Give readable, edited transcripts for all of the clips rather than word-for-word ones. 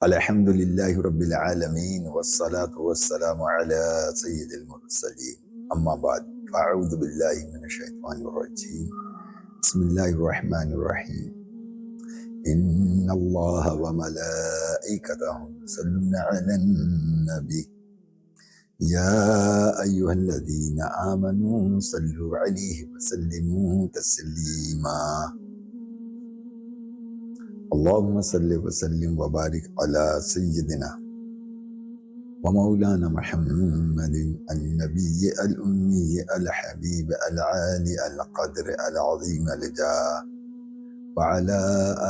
الحمد للہ رب العالمین والصلاة والسلام علی سید المرسلین اما بعد فاعوذ باللہ من الشیطان الرجیم بسم اللہ الرحمن الرحیم ان اللہ وملائکتہ یصلون علی النبی یا ایہا الذین آمنوا صلوا علیہ وسلموا تسلیما اللهم صل وسلم وبارك على سيدنا ومولانا محمد النبي الأمي الحبيب العالي القدر العظيم الجاه وعلى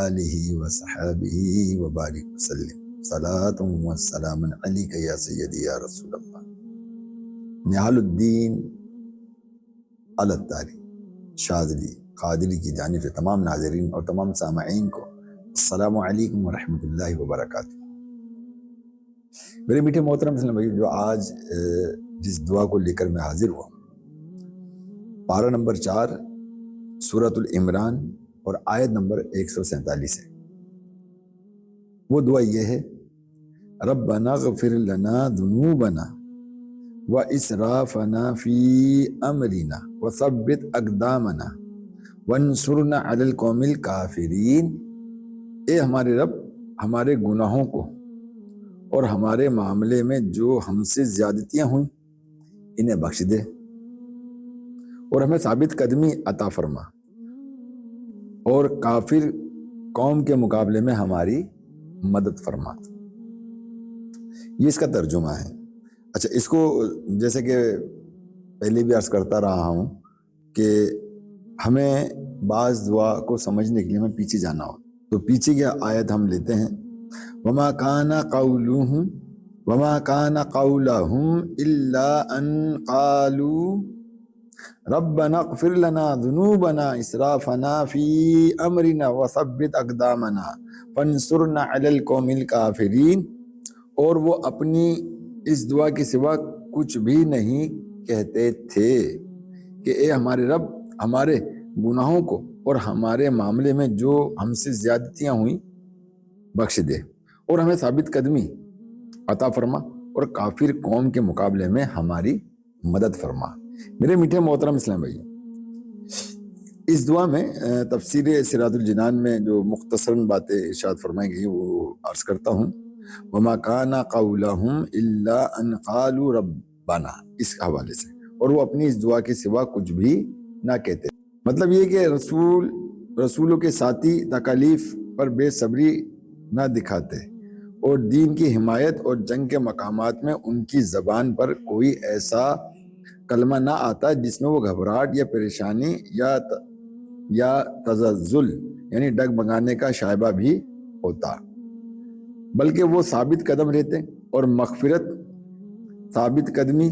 آله وصحابه وبارك وسلم صلاة والسلام عليك يا سيدي يا رسول الله. نہال الدین الاتاری شاذلی قادری کی جانب سے تمام ناظرین اور تمام سامعین کو السلام علیکم ورحمۃ اللہ وبرکاتہ. میرے میٹھے محترم مسلم بھائی، جو آج جس دعا کو لے کر میں حاضر ہوا، پارہ نمبر 4 سورۃ العمران اور آیت نمبر 147 ہے. وہ دعا یہ ہے: ربنا اغفر لنا ذنوبنا واسرافنا فی امرنا وثبت اقدامنا وانصرنا علی القوم الکافرین. اے ہمارے رب، ہمارے گناہوں کو اور ہمارے معاملے میں جو ہم سے زیادتیاں ہوئیں انہیں بخش دے اور ہمیں ثابت قدمی عطا فرما اور کافر قوم کے مقابلے میں ہماری مدد فرما. یہ اس کا ترجمہ ہے. اچھا، اس کو جیسے کہ پہلے بھی عرض کرتا رہا ہوں کہ ہمیں بعض دعا کو سمجھنے کے لیے ہمیں پیچھے جانا ہو، تو پیچھے کی آیت ہم لیتے ہیں: وَمَا كَانَ قَوْلَهُمْ إِلَّا أَن قَالُوا رَبَّنَا اغْفِرْ لَنَا ذُنُوبَنَا إِسْرَافَنَا فِي أَمْرِنَا وَثَبِّتْ أَقْدَامَنَا وَانصُرْنَا عَلَى الْقَوْمِ الْكَافِرِينَ. اور وہ اپنی اس دعا کے سوا کچھ بھی نہیں کہتے تھے کہ اے ہمارے رب، ہمارے گناہوں کو اور ہمارے معاملے میں جو ہم سے زیادتیاں ہوئیں بخش دے اور ہمیں ثابت قدمی عطا فرما اور کافر قوم کے مقابلے میں ہماری مدد فرما. میرے میٹھے محترم اسلام بھائی، اس دعا میں تفسیر صراط الجنان میں جو مختصراً باتیں ارشاد فرمائی گئی وہ عرض کرتا ہوں. وما کان قولہم الا ان قالوا ربنا، اس حوالے سے، اور وہ اپنی اس دعا کے سوا کچھ بھی نہ کہتے. مطلب یہ کہ رسولوں کے ساتھی تکالیف پر بے صبری نہ دکھاتے اور دین کی حمایت اور جنگ کے مقامات میں ان کی زبان پر کوئی ایسا کلمہ نہ آتا جس میں وہ گھبراہٹ یا پریشانی یا تزلزل یعنی ڈگمگانے کا شائبہ بھی ہوتا، بلکہ وہ ثابت قدم رہتے اور مغفرت، ثابت قدمی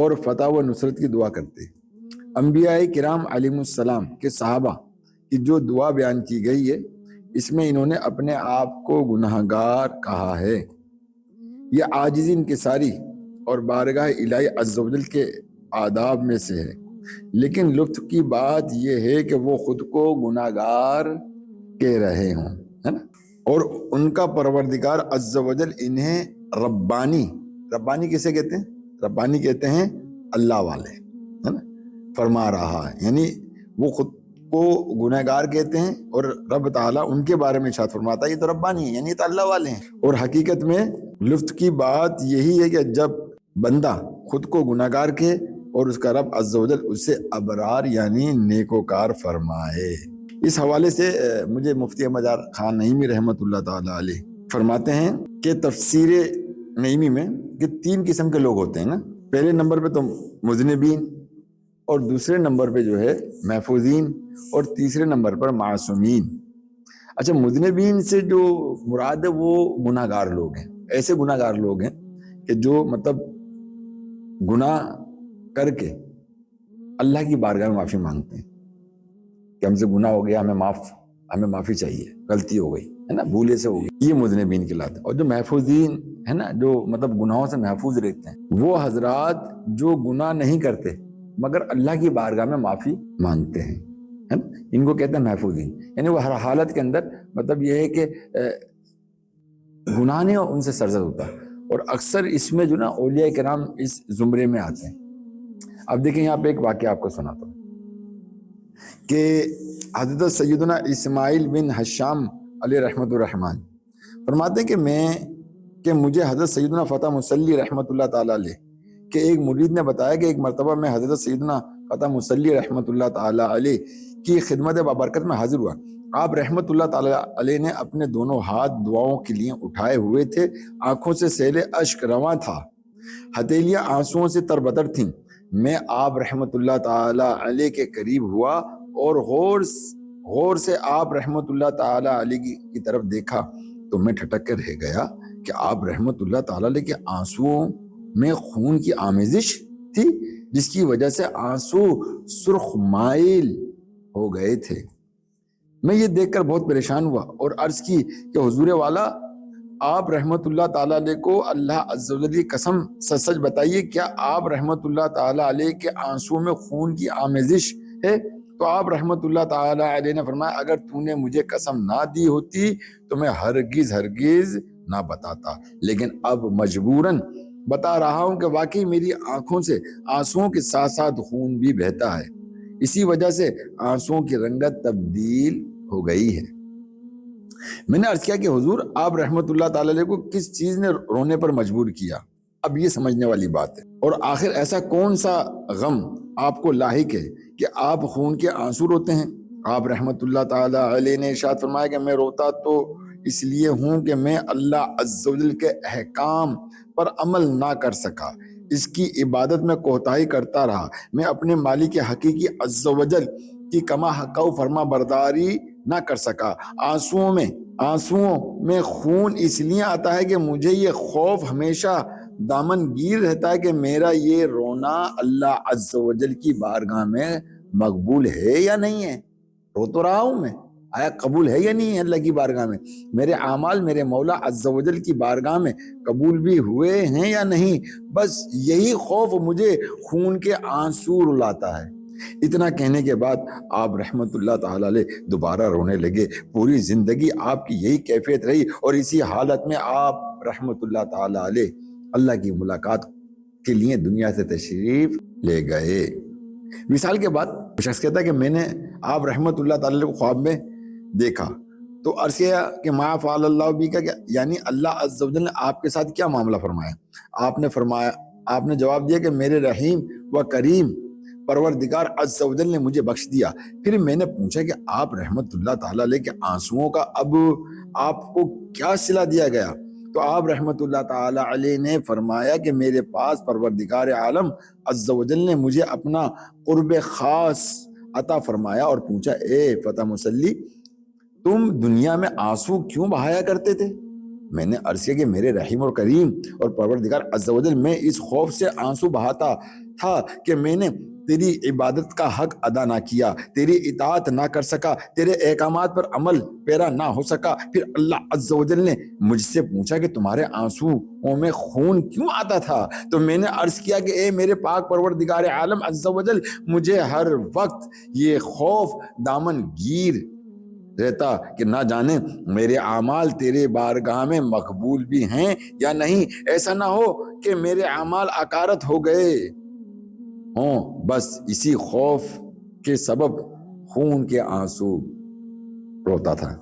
اور فتح و نصرت کی دعا کرتے. انبیاء کرام علیہ السلام کے صحابہ کی جو دعا بیان کی گئی ہے، اس میں انہوں نے اپنے آپ کو گناہگار کہا ہے. یہ عاجزی انکساری اور بارگاہ الہی عز و جل کے آداب میں سے ہے. لیکن لطف کی بات یہ ہے کہ وہ خود کو گناہگار کہہ رہے ہوں، ہے نا، اور ان کا پروردگار عز و جل انہیں ربانی کسے کہتے ہیں؟ ربانی کہتے ہیں اللہ والے، ہے نا، فرما رہا ہے. یعنی وہ خود کو گنہگار کہتے ہیں اور رب تعالیٰ ان کے بارے میں ارشاد فرماتا ہے یہ تو ربانی ہے، یعنی یہ تو اللہ والے ہیں. اور حقیقت میں لطف کی بات یہی ہے کہ جب بندہ خود کو گنہگار کہے اور اس کا رب عز و جل اسے ابرار یعنی نیکوکار فرمائے. اس حوالے سے مجھے مفتی احمد خان نعیمی رحمۃ اللہ تعالیٰ علیہ فرماتے ہیں کہ تفسیر نعیمی میں کہ 3 قسم کے لوگ ہوتے ہیں نا. پہلے نمبر پہ تو مذنبین، اور دوسرے نمبر پہ جو ہے محفوظین، اور تیسرے نمبر پر معصومین. اچھا، مذنبین سے جو مراد ہے وہ گناہ گار لوگ ہیں. ایسے گناہ گار لوگ ہیں کہ جو مطلب گناہ کر کے اللہ کی بارگاہ میں معافی مانگتے ہیں کہ ہم سے گناہ ہو گیا، ہمیں معافی چاہیے، غلطی ہو گئی، ہے نا، بھولے سے ہو گئی. یہ مذنبین کہلاتے ہیں. اور جو محفوظین ہے نا، جو مطلب گناہوں سے محفوظ رہتے ہیں، وہ حضرات جو گناہ نہیں کرتے مگر اللہ کی بارگاہ میں معافی مانگتے ہیں، ان کو کہتے ہیں محفوظین. یعنی وہ ہر حالت کے اندر مطلب یہ ہے کہ گناہ نہیں ان سے سرزد ہوتا. اور اکثر اس میں جو نا اولیاء کرام اس زمرے میں آتے ہیں. اب دیکھیں یہاں پہ ایک واقعہ آپ کو سناتا ہوں کہ حضرت سیدنا اسماعیل بن حشام علیہ رحمۃ الرحمن فرماتے ہیں کہ مجھے حضرت سیدنا فتح مسلی رحمۃ اللہ تعالیٰ علیہ کہ ایک مرید نے بتایا کہ ایک مرتبہ میں حضرت سیدنا فتح مسلی رحمۃ اللہ تعالیٰ علیہ کی خدمت بابرکت میں حاضر ہوا. آپ رحمۃ اللہ تعالیٰ علیہ نے اپنے دونوں ہاتھ دعاؤں کے لیے اٹھائے ہوئے تھے. آنکھوں سے سیل اشک رواں تھا, ہتھیلیاں آنسوؤں سے تربتر تھیں. میں آپ رحمۃ اللہ تعالیٰ علیہ کے قریب ہوا اور غور سے آپ رحمۃ اللہ تعالیٰ علیہ کی طرف دیکھا تو میں ٹھٹک کر رہ گیا کہ آپ رحمۃ اللہ تعالیٰ علیہ کے آنسوؤں میں خون کی آمیزش تھی, جس کی وجہ سے آنسو سرخ مائل ہو گئے تھے. میں یہ دیکھ کر بہت پریشان ہوا اور عرض کی کہ حضور والا, آپ رحمت اللہ تعالیٰ علیہ کو اللہ عز و جل کی قسم سچ بتائیے, کیا آپ رحمت اللہ تعالیٰ علیہ کے آنسو میں خون کی آمیزش ہے؟ تو آپ رحمت اللہ تعالیٰ علیہ نے فرمایا, اگر تو نے مجھے قسم نہ دی ہوتی تو میں ہرگز نہ بتاتا, لیکن اب مجبوراً بتا رہا ہوں کہ واقعی میری آنکھوں سے آنسوؤں کے ساتھ ساتھ خون بھی بہتا ہے. اسی وجہ سے آنسوؤں کی رنگت تبدیل ہو گئی ہے. میں نے عرض کیا کہ حضور, آپ رحمت اللہ تعالی علیہ کو کس چیز نے رونے پر مجبور کیا؟ اب یہ سمجھنے والی بات ہے. اور آخر ایسا کون سا غم آپ کو لاحق ہے کہ آپ خون کے آنسو روتے ہیں؟ آپ رحمت اللہ تعالی علیہ نے ارشاد فرمایا کہ میں روتا تو اس لیے ہوں کہ میں اللہ عز و جل کے احکام پر عمل نہ کر سکا, اس کی عبادت میں کوتاہی کرتا رہا, میں اپنے مالک حقیقی عز و جل کی کما حق و فرما برداری نہ کر سکا. آنسوؤں میں خون اس لیے آتا ہے کہ مجھے یہ خوف ہمیشہ دامن گیر رہتا ہے کہ میرا یہ رونا اللہ عز و جل کی بارگاہ میں مقبول ہے یا نہیں ہے. رو تو رہا ہوں میں, آیا قبول ہے یا نہیں ہے اللہ کی بارگاہ میں؟ میرے اعمال میرے مولا عز و جل کی بارگاہ میں قبول بھی ہوئے ہیں یا نہیں؟ بس یہی خوف مجھے خون کے آنسو رلاتا ہے. اتنا کہنے کے بعد آپ رحمت اللہ تعالی علیہ دوبارہ رونے لگے. پوری زندگی آپ کی یہی کیفیت رہی اور اسی حالت میں آپ رحمت اللہ تعالی علیہ اللہ کی ملاقات کے لیے دنیا سے تشریف لے گئے. مثال کے بعد شخص کہتا ہے کہ میں نے آپ رحمت اللہ تعالی کو خواب میں دیکھا تو عرض کیا کہ ما فعل اللہ بی کا, یعنی اللہ عز و جل نے آپ کے ساتھ کیا معاملہ فرمایا؟ آپ نے جواب دیا کہ میرے رحیم و کریم پروردگار عز و جل نے مجھے بخش دیا. پھر میں نے پوچھا کہ آپ رحمت اللہ تعالی علیہ کے آنسوؤں کا اب آپ کو کیا صلہ دیا گیا؟ تو آپ رحمت اللہ تعالی علیہ نے فرمایا کہ میرے پاس پروردگار عالم عز و جل نے مجھے اپنا قرب خاص عطا فرمایا اور پوچھا, اے فتح مسلی, تم دنیا میں آنسو کیوں بہایا کرتے تھے؟ میں نے عرض کیا کہ میرے رحیم اور کریم اور پروردگار عز و جل, میں اس خوف سے آنسو بہاتا تھا کہ میں نے تیری عبادت کا حق ادا نہ کیا, تیری اطاعت نہ کر سکا, تیرے احکامات پر عمل پیرا نہ ہو سکا. پھر اللہ عز و جل نے مجھ سے پوچھا کہ تمہارے آنسوؤں میں خون کیوں آتا تھا؟ تو میں نے عرض کیا کہ اے میرے پاک پروردگار عالم عز و جل, مجھے ہر وقت یہ خوف دامن گیر رہتا کہ نہ جانے میرے اعمال تیرے بارگاہ میں مقبول بھی ہیں یا نہیں. ایسا نہ ہو کہ میرے اعمال اکارت ہو گئے ہوں. بس اسی خوف کے سبب خون کے آنسو روتا تھا.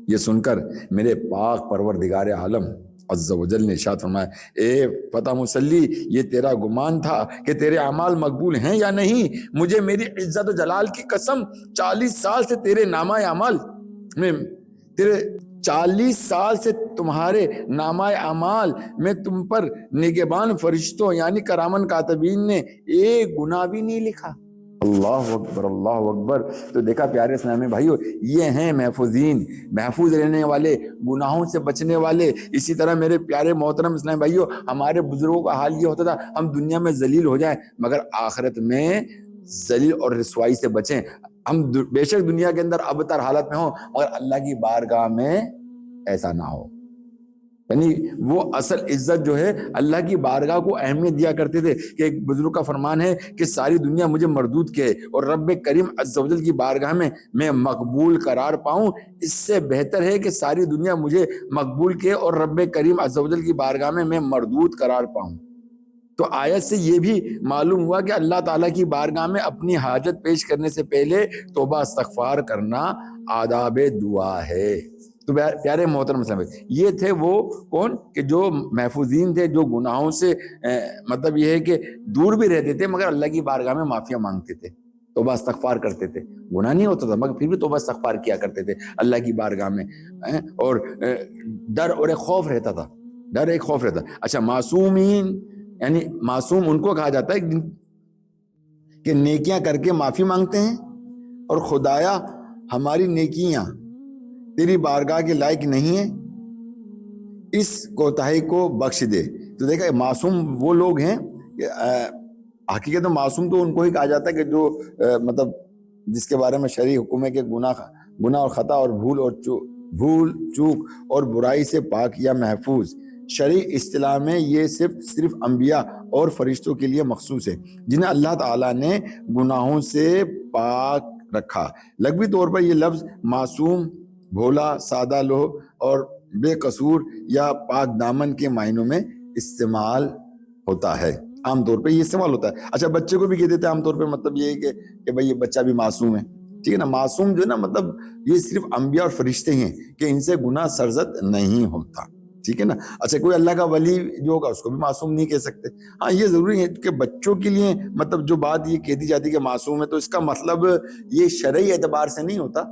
یہ سن کر میرے پاک پروردگار عالم عز و جل نے ارشاد فرمایا, اے فتح مسلی, یہ تیرا گمان تھا کہ تیرے اعمال مقبول ہیں یا نہیں. مجھے میری عزت و جلال کی قسم 40 سال سے تیرے نامہ اعمال میں 40 سال سے تمہارے نامہ اعمال میں تم پر نگہبان فرشتوں یعنی کرامن کاتبین نے ایک گناہ بھی نہیں لکھا. اللہ اکبر, اللہ اکبر. تو دیکھا پیارے اسلامی بھائیو, یہ ہیں محفوظین, محفوظ رہنے والے, گناہوں سے بچنے والے. اسی طرح میرے پیارے محترم اسلامی بھائیو, ہمارے بزرگوں کا حال یہ ہوتا تھا, ہم دنیا میں ذلیل ہو جائیں مگر آخرت میں ذلیل اور رسوائی سے بچیں. ہم بے شک دنیا کے اندر ابتر حالت میں ہوں مگر اللہ کی بارگاہ میں ایسا نہ ہو. یعنی وہ اصل عزت جو ہے اللہ کی بارگاہ کو اہمیت دیا کرتے تھے کہ ایک بزرگ کا فرمان ہے کہ ساری دنیا مجھے مردود کہے اور رب کریم عز و جل کی بارگاہ میں مقبول قرار پاؤں، اس سے بہتر ہے کہ ساری دنیا مجھے مقبول کہے اور رب کریم عز و جل کی بارگاہ میں مردود قرار پاؤں۔ تو آیت سے یہ بھی معلوم ہوا کہ اللہ تعالیٰ کی بارگاہ میں اپنی حاجت پیش کرنے سے پہلے توبہ استغفار کرنا آداب دعا ہے۔ تو پیارے محترم سمجھ، یہ تھے وہ کون کہ جو محفوظین تھے، جو گناہوں سے مطلب یہ ہے کہ دور بھی رہتے تھے مگر اللہ کی بارگاہ میں معافیاں مانگتے تھے، توبہ استغفار کرتے تھے، گناہ نہیں ہوتا تھا مگر پھر بھی توبہ استغفار کیا کرتے تھے اللہ کی بارگاہ میں، اور ڈر اور ایک خوف رہتا تھا، ڈر ایک خوف رہتا۔ اچھا، معصومین یعنی معصوم ان کو کہا جاتا ہے کہ نیکیاں کر کے معافی مانگتے ہیں اور خدایا ہماری نیکیاں تیری بارگاہ کے لائق نہیں ہیں، اس کوتاہی کو بخش دے۔ تو دیکھا معصوم وہ لوگ ہیں، حقیقت میں معصوم تو ان کو ہی کہا جاتا ہے کہ جو مطلب جس کے بارے میں شرعی حکم ہے کہ گناہ اور خطا اور بھول چوک اور برائی سے پاک یا محفوظ۔ شرعی اصطلاح میں یہ صرف انبیاء اور فرشتوں کے لیے مخصوص ہے جنہیں اللہ تعالیٰ نے گناہوں سے پاک رکھا۔ لغوی طور پر یہ لفظ معصوم، بھولا، سادہ لوح اور بے قصور یا پاک دامن کے معنوں میں استعمال ہوتا ہے، عام طور پہ یہ استعمال ہوتا ہے۔ اچھا، بچے کو بھی کہہ دیتے ہیں عام طور پہ، مطلب یہ ہے کہ بھائی یہ بچہ بھی معصوم ہے، ٹھیک ہے نا۔ معصوم جو ہے نا مطلب یہ صرف انبیاء اور فرشتے ہیں کہ ان سے گناہ سرزد نہیں ہوتا، ٹھیک ہے نا۔ اچھا، کوئی اللہ کا ولی جو ہوگا اس کو بھی معصوم نہیں کہہ سکتے۔ ہاں، یہ ضروری ہے کہ بچوں کے لیے مطلب جو بات یہ کہہ دی جاتی ہے کہ معصوم ہے تو اس کا مطلب یہ شرعی اعتبار سے نہیں ہوتا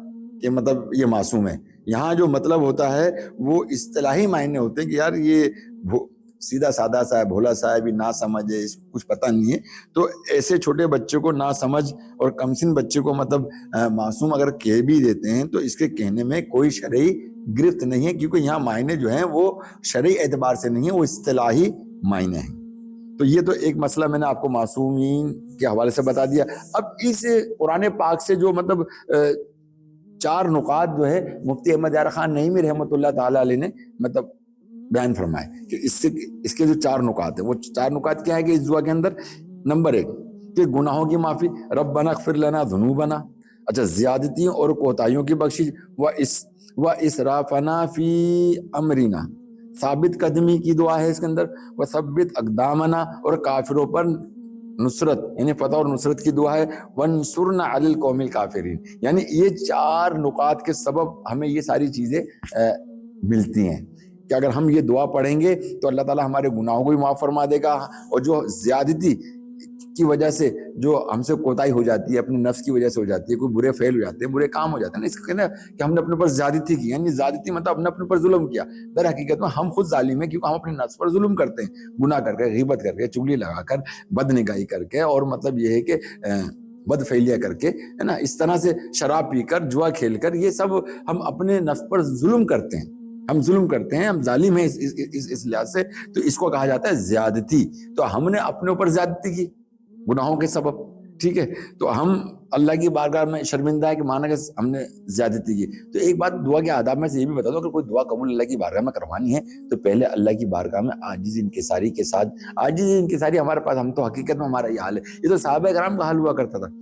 کہ مطلب یہ معصوم ہے۔ یہاں جو مطلب ہوتا ہے وہ اصطلاحی معنی ہوتے ہیں کہ یار یہ سیدھا سادہ سا ہے، بھولا سا ہے، بھی نہ سمجھ ہے، اس کو کچھ پتہ نہیں ہے۔ تو ایسے چھوٹے بچے کو نہ سمجھ اور کمسن بچے کو مطلب معصوم اگر کہہ بھی دیتے ہیں تو اس کے کہنے میں کوئی شرعی گرفت نہیں ہے، کیونکہ یہاں معنی جو ہیں وہ شرعی اعتبار سے نہیں ہیں، وہ اصطلاحی معنی ہیں۔ تو یہ تو ایک مسئلہ میں نے آپ کو معصومین کے حوالے سے بتا دیا۔ اب اس قرآن پاک سے جو مطلب 4 نکات جو ہے مفتی احمد یار خان نعیمی رحمۃ اللہ تعالی علیہ نے مطلب بیان فرمائے کہ اس کے جو 4 نکات ہیں، وہ 4 نکات کیا ہے کہ اس دعا کے اندر نمبر 1 کہ گناہوں کی معافی، ربنا اغفر لنا ذنوبنا، اچھا زیادتیوں اور کوتاہیوں کی بخشش، و اسرافنا فی امرنا، ثابت قدمی کی دعا ہے اس کے اندر، وثبت اقدامنا، اور کافروں پر نصرت یعنی فتح اور نصرت کی دعا ہے، وانصرنا علی القوم الکافرین۔ یعنی یہ 4 نکات کے سبب ہمیں یہ ساری چیزیں ملتی ہیں کہ اگر ہم یہ دعا پڑھیں گے تو اللہ تعالیٰ ہمارے گناہوں کو بھی معاف فرما دے گا، اور جو زیادتی کی وجہ سے جو ہم سے کوتاہی ہو جاتی ہے، اپنے نفس کی وجہ سے ہو جاتی ہے، کوئی برے فعل ہو جاتے ہیں، برے کام ہو جاتے ہیں نا، اس کہنا کہ ہم نے اپنے اوپر زیادتی کی، یعنی زیادتی مطلب ہم نے اپنے اوپر ظلم کیا۔ در حقیقت میں ہم خود ظالم ہیں، کیونکہ ہم اپنے نفس پر ظلم کرتے ہیں، گناہ کر کے، غیبت کر کے، چغلی لگا کر، بد نگاہی کر کے، اور مطلب یہ ہے کہ بد فعلیاں کر کے، ہے نا، اس طرح سے شراب پی کر، جوا کھیل کر، یہ سب ہم اپنے نفس پر ظلم کرتے ہیں، ہم ظلم کرتے ہیں، ہم ظالم ہیں اس لحاظ سے۔ تو اس کو کہا جاتا ہے زیادتی۔ تو ہم نے اپنے اوپر زیادتی کی گناہوں کے سبب، ٹھیک ہے، تو ہم اللہ کی بارگاہ میں شرمندہ ہے کہ مانا کہ ہم نے زیادتی کی۔ تو ایک بات دعا کے آداب میں سے یہ بھی بتا دو، اگر کوئی دعا قبول اللہ کی بارگاہ میں کروانی ہے تو پہلے اللہ کی بارگاہ میں عاجز انکساری کے ساتھ، عاجز انکساری ہمارے پاس، ہم تو حقیقت میں ہمارا یہ حال ہے، یہ تو صحابہ کرام کا حال ہوا کرتا تھا۔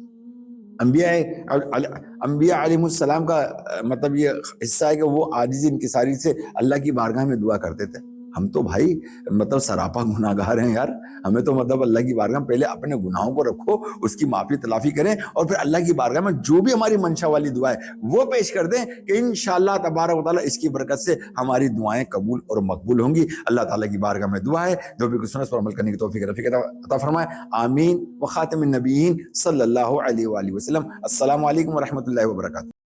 انبیاء علیہ السلام کا مطلب یہ حصہ ہے کہ وہ عاجز انکساری سے اللہ کی بارگاہ میں دعا کرتے تھے۔ ہم تو بھائی مطلب سراپا گناہ گار ہیں یار، ہمیں تو مطلب اللہ کی بارگاہ میں پہلے اپنے گناہوں کو رکھو، اس کی معافی تلافی کریں، اور پھر اللہ کی بارگاہ میں جو بھی ہماری منشا والی دعا ہے وہ پیش کر دیں کہ انشاءاللہ تبارک و تعالیٰ اس کی برکت سے ہماری دعائیں قبول اور مقبول ہوں گی۔ اللہ تعالیٰ کی بارگاہ میں دعا ہے جو بھی کچھ سنت پر عمل کرنے کی توفیق رفیق عطا فرمائے، آمین۔ وخاتم النبیین صلی اللہ علیہ وآلہ وسلم۔ السلام علیکم ورحمۃ اللہ وبرکاتہ۔